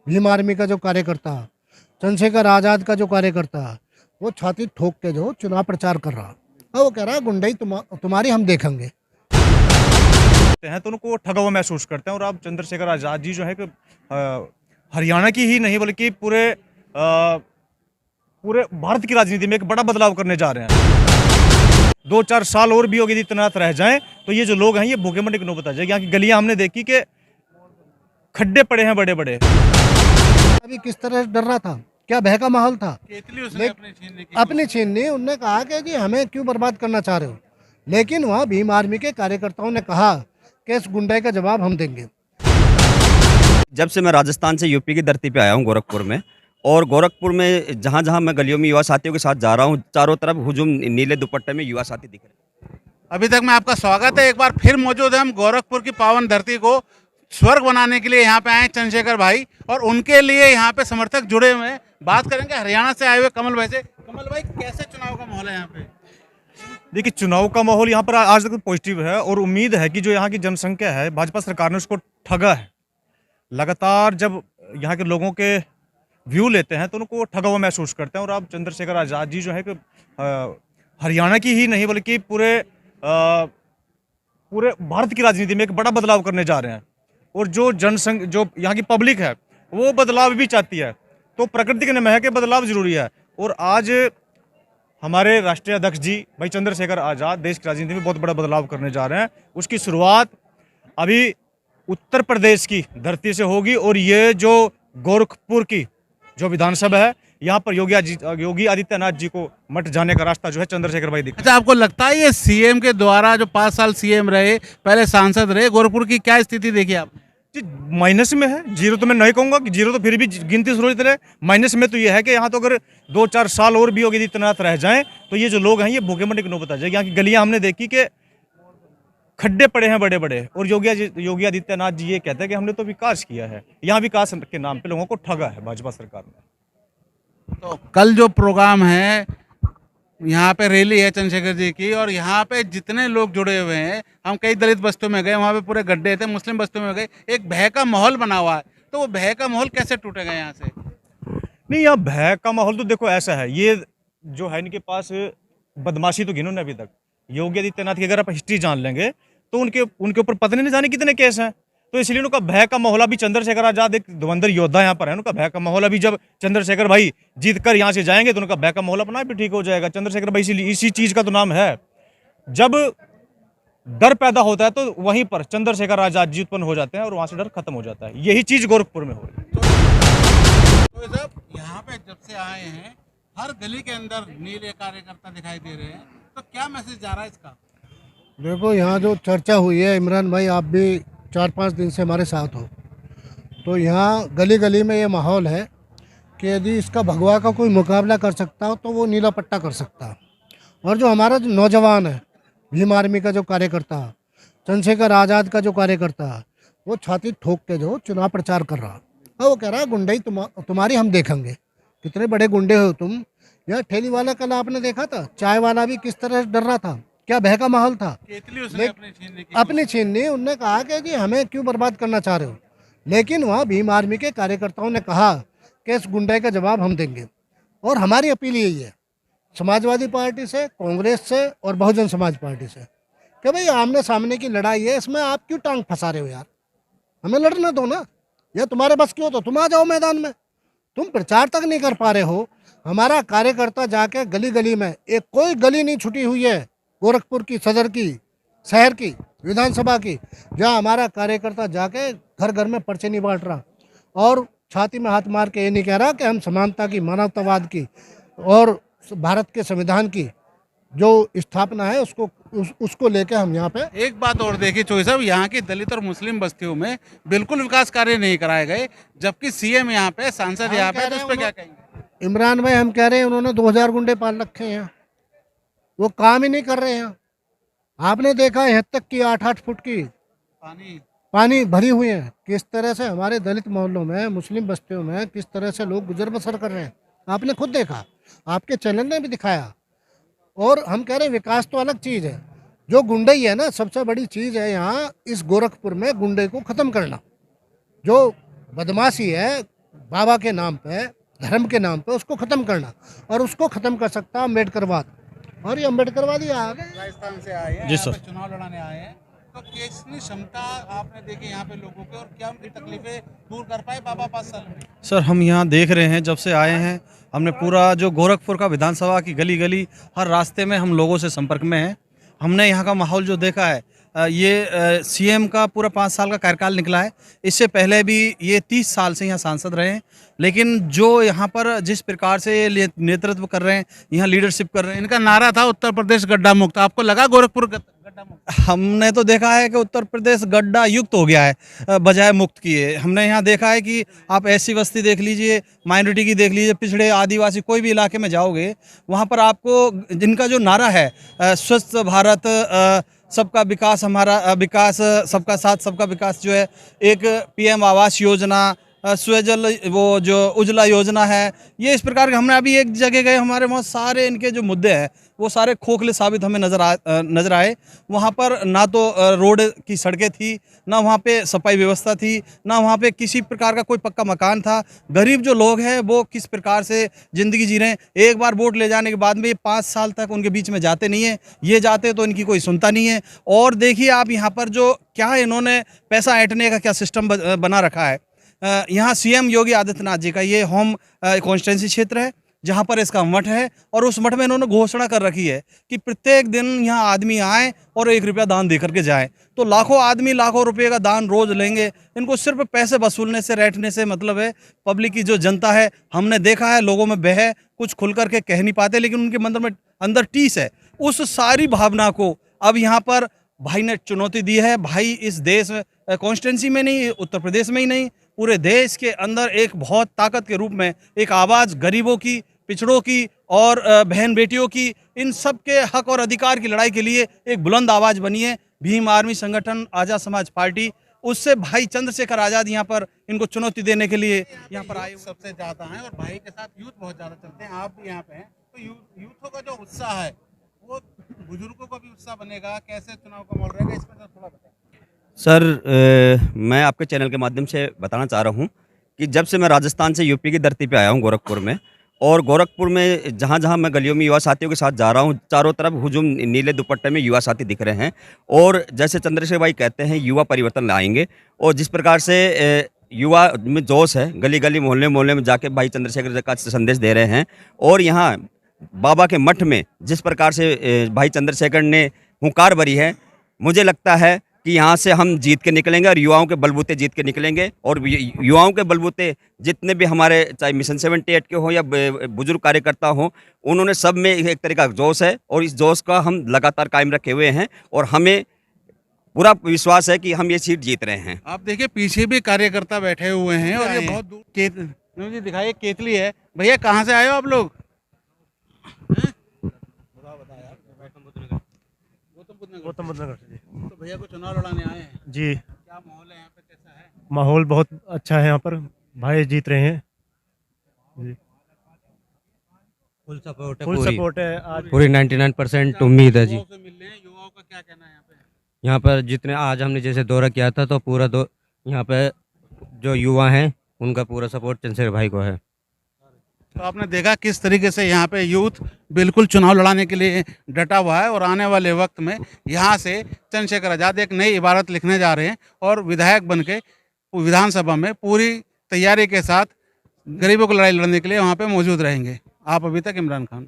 Bhim army का जो कार्यकर्ता, चंद्रशेखर आज़ाद का जो कार्यकर्ता, वो छाती ठोक के जो चुनाव प्रचार कर रहा, और वो कह रहा है गुंडई तुम्हारी हम देखेंगे। हैं तो उनको ठगा हुआ महसूस करते हैं। और अब चंद्रशेखर आज़ाद जी जो है कि हरियाणा की ही नहीं बल्कि पूरे भारत की राजनीति में एक बड़ा बदलाव करने जा रहे हैं। 2-4 साल और भी योगी आदित्यनाथ रह जाएं तो ये जो लोग हैं ये भूखे मरने की नौबत आ जाएगी। यहाँ की गलियां हमने देखी कि खड्डे पड़े हैं बड़े बड़े। अभी किस तरह डर रहा था, क्या भय का माहौल था। केतली उसने अपनी छीनने की अपनी छीननी, उनने कहा कि जी हमें क्यों बर्बाद करना चाह रहे हो, लेकिन वहाँ भीम आर्मी के कार्यकर्ताओं ने कहा कि इस गुंडे का जवाब हम देंगे। जब से मैं राजस्थान से यूपी की धरती पे आया हूँ गोरखपुर में, और गोरखपुर में जहाँ जहाँ मैं गलियों में युवा साथियों के साथ जा रहा हूँ, चारों तरफ हुजूम नीले दुपट्टे में युवा साथी दिख रहे हैं। अभी तक में आपका स्वागत है। एक बार फिर मौजूद है हम गोरखपुर की पावन धरती को स्वर्ग बनाने के लिए। यहाँ पे आए चंद्रशेखर भाई और उनके लिए यहाँ पे समर्थक जुड़े हुए हैं। बात करेंगे हरियाणा से आए हुए कमल भाई से। कमल भाई, कैसे चुनाव का माहौल है यहाँ पे? देखिए, चुनाव का माहौल यहाँ पर आज तक पॉजिटिव है और उम्मीद है कि जो यहाँ की जनसंख्या है, भाजपा सरकार ने उसको ठगा है। लगातार जब यहाँ के लोगों के व्यू लेते हैं तो उनको ठगा हुआ महसूस करते हैं। और अब चंद्रशेखर आज़ाद जी जो है कि हरियाणा की ही नहीं बल्कि पूरे भारत की राजनीति में एक बड़ा बदलाव करने जा रहे हैं। और जो जो यहाँ की पब्लिक है वो बदलाव भी चाहती है, तो प्रकृति के नियम है कि बदलाव जरूरी है। और आज हमारे राष्ट्रीय अध्यक्ष जी भाई चंद्रशेखर आज़ाद देश की राजनीति में बहुत बड़ा बदलाव करने जा रहे हैं। उसकी शुरुआत अभी उत्तर प्रदेश की धरती से होगी। और ये जो गोरखपुर की जो विधानसभा है, यहाँ पर योगी आदित्यनाथ जी को मट जाने का रास्ता जो है चंद्रशेखर भाई दिखा। अच्छा, आपको लगता है ये सीएम के द्वारा जो 5 साल सीएम रहे, पहले सांसद रहे, गोरखपुर की क्या स्थिति देखी आप? जी, माइनस में है। जीरो तो मैं नहीं कहूँगा कि जीरो, तो फिर भी गिनती शुरू होती है। माइनस में तो ये है कि यहाँ तो अगर 2-4 साल और भी योगी आदित्यनाथ रह जाएं तो ये जो लोग हैं ये भूखे मरने की नौबत आ जाएगी। यहाँ की गलियां हमने देखी कि खड्डे पड़े हैं बड़े बड़े। और योगी आदित्यनाथ जी ये कहते हैं कि हमने तो विकास किया है। यहाँ विकास के नाम पे लोगों को ठगा है भाजपा सरकार ने। तो कल जो प्रोग्राम है, यहाँ पे रैली है चंद्रशेखर जी की, और यहाँ पे जितने लोग जुड़े हुए हैं, हम कई दलित बस्तियों में गए, वहाँ पे पूरे गड्ढे थे, मुस्लिम बस्तियों में गए, एक भय का माहौल बना हुआ है। तो वो भय का माहौल कैसे टूटेगा यहाँ से? नहीं, यहाँ भय का माहौल तो देखो ऐसा है, ये जो है इनके पास बदमाशी तो गिनो ने अभी तक। योगी आदित्यनाथ की अगर आप हिस्ट्री जान लेंगे तो उनके ऊपर पता नहीं जाने कितने केस हैं। तो इसलिए उनका भय का माहौल अभी चंद्रशेखर आजाद एक धुरंधर योद्धा यहाँ पर है, उनका भय का माहौल अभी जब चंद्रशेखर भाई जीत कर यहाँ से जाएंगे तो उनका भय का माहौल अपना भी ठीक हो जाएगा। चंद्रशेखर भाई इसी चीज का तो नाम है, जब डर पैदा होता है तो वहीं पर चंद्रशेखर आजाद जी उत्पन्न हो जाते हैं और वहां से डर खत्म हो जाता है। यही चीज गोरखपुर में हो रही है। तो जब यहाँ पे जब से आए हैं, हर गली के अंदर नीले कार्यकर्ता दिखाई दे रहे हैं, तो क्या मैसेज जा रहा है इसका? देखो, यहाँ जो चर्चा हुई है, इमरान भाई आप भी 4-5 दिन से हमारे साथ हो, तो यहाँ गली गली में ये माहौल है कि यदि इसका भगवा का कोई मुकाबला कर सकता हो तो वो नीला पट्टा कर सकता है। और जो हमारा जो नौजवान है, भीम आर्मी का जो कार्यकर्ता, चंद्रशेखर आज़ाद का जो कार्यकर्ता, वो छाती ठोक के जो चुनाव प्रचार कर रहा, और वो कह रहा है गुंडई तुम्हारी हम देखेंगे। कितने बड़े गुंडे हो तुम। यह ठेली वाला कल आपने देखा था, चाय वाला भी किस तरह डर रहा था, क्या भय का माहौल था। केतली उसने अपनी छीनने की अपनी छीननी, उनने कहा कि जी हमें क्यों बर्बाद करना चाह रहे हो, लेकिन वहाँ भीम आर्मी के कार्यकर्ताओं ने कहा कि इस गुंडे का जवाब हम देंगे। और हमारी अपील यही है समाजवादी पार्टी से, कांग्रेस से और बहुजन समाज पार्टी से कि भाई आमने सामने की लड़ाई है, इसमें आप क्यों टांग फंसा रहे हो यार, हमें लड़ने दो ना। या तुम्हारे बस क्यों, तो तुम आ जाओ मैदान में। तुम प्रचार तक नहीं कर पा रहे हो। हमारा कार्यकर्ता जाके गली गली में, एक कोई गली नहीं छुटी हुई है गोरखपुर की, सदर की, शहर की, विधानसभा की, जहाँ हमारा कार्यकर्ता जाके घर घर में पर्चे नहीं बांट रहा और छाती में हाथ मार के ये नहीं कह रहा कि हम समानता की, मानवतावाद की और भारत के संविधान की जो स्थापना है उसको लेके हम यहाँ पे। एक बात और देखिए चौधरी साहब, यहाँ की दलित और मुस्लिम बस्तियों में बिल्कुल विकास कार्य नहीं कराए गए, जबकि सीएम यहाँ पे, सांसद यहाँ पे, तो उस पर क्या कहेंगे? इमरान भाई, हम कह रहे हैं उन्होंने 2000 गुंडे पाल रखे हैं, वो काम ही नहीं कर रहे हैं। आपने देखा यहाँ तक की 8-8 फुट की पानी भरी हुई है। किस तरह से हमारे दलित मोहल्लों में, मुस्लिम बस्तियों में किस तरह से लोग गुजर बसर कर रहे हैं, आपने खुद देखा, आपके चैनल ने भी दिखाया। और हम कह रहे हैं विकास तो अलग चीज़ है, जो गुंडई है ना, सबसे बड़ी चीज़ है यहाँ इस गोरखपुर में गुंडे को ख़त्म करना। जो बदमाशी है, बाबा के नाम पे, धर्म के नाम पे उसको ख़त्म करना, और उसको ख़त्म कर सकता है अम्बेडकरवाद। और ये अम्बेडकरवादी आ गए। राजस्थान से आए हैं, जी यहाँ सर। पे चुनाव लड़ाने आए हैं, तो कितनी क्षमता आपने देखी यहाँ पे लोगों के, और क्या उनकी तकलीफें दूर कर पाए बाबा 5 साल में? सर हम यहाँ देख रहे हैं, जब से आए हैं हमने पूरा जो गोरखपुर का विधानसभा की गली गली हर रास्ते में हम लोगों से संपर्क में हैं। हमने यहाँ का माहौल जो देखा है, ये सीएम का पूरा 5 साल का कार्यकाल निकला है। इससे पहले भी ये 30 साल से यहाँ सांसद रहे हैं, लेकिन जो यहाँ पर जिस प्रकार से ये नेतृत्व कर रहे हैं, यहाँ लीडरशिप कर रहे हैं, इनका नारा था उत्तर प्रदेश गड्ढा मुक्त, आपको लगा गोरखपुर गड्ढा मुक्त? हमने तो देखा है कि उत्तर प्रदेश गड्ढा युक्त हो गया है बजाय मुक्त किए। हमने यहाँ देखा है कि आप ऐसी बस्ती देख लीजिए, माइनॉरिटी की देख लीजिए, पिछड़े आदिवासी कोई भी इलाके में जाओगे, वहाँ पर आपको जिनका जो नारा है स्वच्छ भारत, सबका विकास, हमारा विकास, सबका साथ सबका विकास, जो है एक पीएम आवास योजना, स्वजल, वो जो उज्ज्वला योजना है, ये इस प्रकार के। हमने अभी एक जगह गए, हमारे वहाँ सारे इनके जो मुद्दे हैं वो सारे खोखले साबित हमें नज़र आए। वहाँ पर ना तो रोड की सड़कें थी, ना वहाँ पे सफाई व्यवस्था थी, ना वहाँ पे किसी प्रकार का कोई पक्का मकान था। गरीब जो लोग हैं वो किस प्रकार से ज़िंदगी जी रहे हैं। एक बार वोट ले जाने के बाद में ये 5 साल तक उनके बीच में जाते नहीं हैं, ये जाते तो इनकी कोई सुनता नहीं है। और देखिए आप यहाँ पर जो क्या इन्होंने पैसा ऐंठने का क्या सिस्टम बना रखा है। यहाँ सीएम योगी आदित्यनाथ जी का ये होम कॉन्स्टिट्यूंसी क्षेत्र है, जहाँ पर इसका मठ है, और उस मठ में इन्होंने घोषणा कर रखी है कि प्रत्येक दिन यहाँ आदमी आए और 1 रुपया दान दे करके जाए। तो लाखों आदमी लाखों रुपये का दान रोज लेंगे। इनको सिर्फ पैसे वसूलने से, रैठने से मतलब है। पब्लिक की जो जनता है, हमने देखा है लोगों में बह कुछ खुल करके कह नहीं पाते, लेकिन उनके मन में अंदर टीस है। उस सारी भावना को अब यहाँ पर भाई ने चुनौती दी है। भाई इस देश में कॉन्स्टिट्यूंसी में नहीं, उत्तर प्रदेश में ही नहीं, पूरे देश के अंदर एक बहुत ताकत के रूप में एक आवाज़ गरीबों की, पिछड़ों की और बहन बेटियों की, इन सब के हक और अधिकार की लड़ाई के लिए एक बुलंद आवाज़ बनी है भीम आर्मी संगठन, आज़ाद समाज पार्टी। उससे भाई चंद्रशेखर आज़ाद यहाँ पर इनको चुनौती देने के लिए यहाँ पर आए। सबसे ज़्यादा हैं और भाई के साथ यूथ बहुत ज़्यादा चलते हैं, आप भी यहाँ पे हैं, तो यूथों का जो उत्साह है वो बुजुर्गों का भी उत्साह बनेगा। कैसे चुनाव का माहौल रहेगा, इसमें थोड़ा बताएं। सर मैं आपके चैनल के माध्यम से बताना चाह रहा हूँ कि जब से मैं राजस्थान से यूपी की धरती पे आया हूँ गोरखपुर में, और गोरखपुर में जहाँ जहाँ मैं गलियों में युवा साथियों के साथ जा रहा हूँ, चारों तरफ हुजूम नीले दुपट्टे में युवा साथी दिख रहे हैं। और जैसे चंद्रशेखर भाई कहते हैं, युवा परिवर्तन लाएंगे, और जिस प्रकार से युवा में जोश है, गली गली मोहल्ले मोहल्ले में जाके भाई चंद्रशेखर जी का संदेश दे रहे हैं। और यहाँ बाबा के मठ में जिस प्रकार से भाई चंद्रशेखर ने हुंकार भरी है, मुझे लगता है कि यहाँ से हम जीत के निकलेंगे, और युवाओं के बलबूते जीत के निकलेंगे। और युवाओं के बलबूते जितने भी हमारे, चाहे मिशन 78 के हो या बुजुर्ग कार्यकर्ता हो, उन्होंने सब में एक तरीका जोश है, और इस जोश का हम लगातार कायम रखे हुए हैं, और हमें पूरा विश्वास है कि हम ये सीट जीत रहे हैं। आप देखिए पीछे भी कार्यकर्ता बैठे हुए हैं, और ये बहुत दूर जी दिखाइए, केतली है। भैया कहाँ से आए हो आप लोग? गौतम बुद्ध नगर से जी। तो भैया को चुनाव लड़ाने आए हैं, जी। क्या माहौल है यहाँ पे, कैसा है? माहौल बहुत अच्छा है, यहाँ पर भाई जीत रहे हैं जी। फुल सपोर्ट है, फुल पूरी सपोर्ट है आज। पूरी 99% उम्मीद है जी। युवाओं से मिल रहे हैं, युवाओं का क्या कहना है यहाँ पे? यहाँ पर जितने आज हमने जैसे दौरा किया था, तो पूरा यहाँ पे जो युवा हैं उनका पूरा सपोर्ट चंद्रशेखर भाई को है। तो आपने देखा किस तरीके से यहाँ पे यूथ बिल्कुल चुनाव लड़ाने के लिए डटा हुआ है, और आने वाले वक्त में यहाँ से चंद्रशेखर आज़ाद एक नई इबारत लिखने जा रहे हैं, और विधायक बनके विधानसभा में पूरी तैयारी के साथ गरीबों को लड़ाई लड़ने के लिए वहाँ पे मौजूद रहेंगे। आप अभी तक इमरान खान।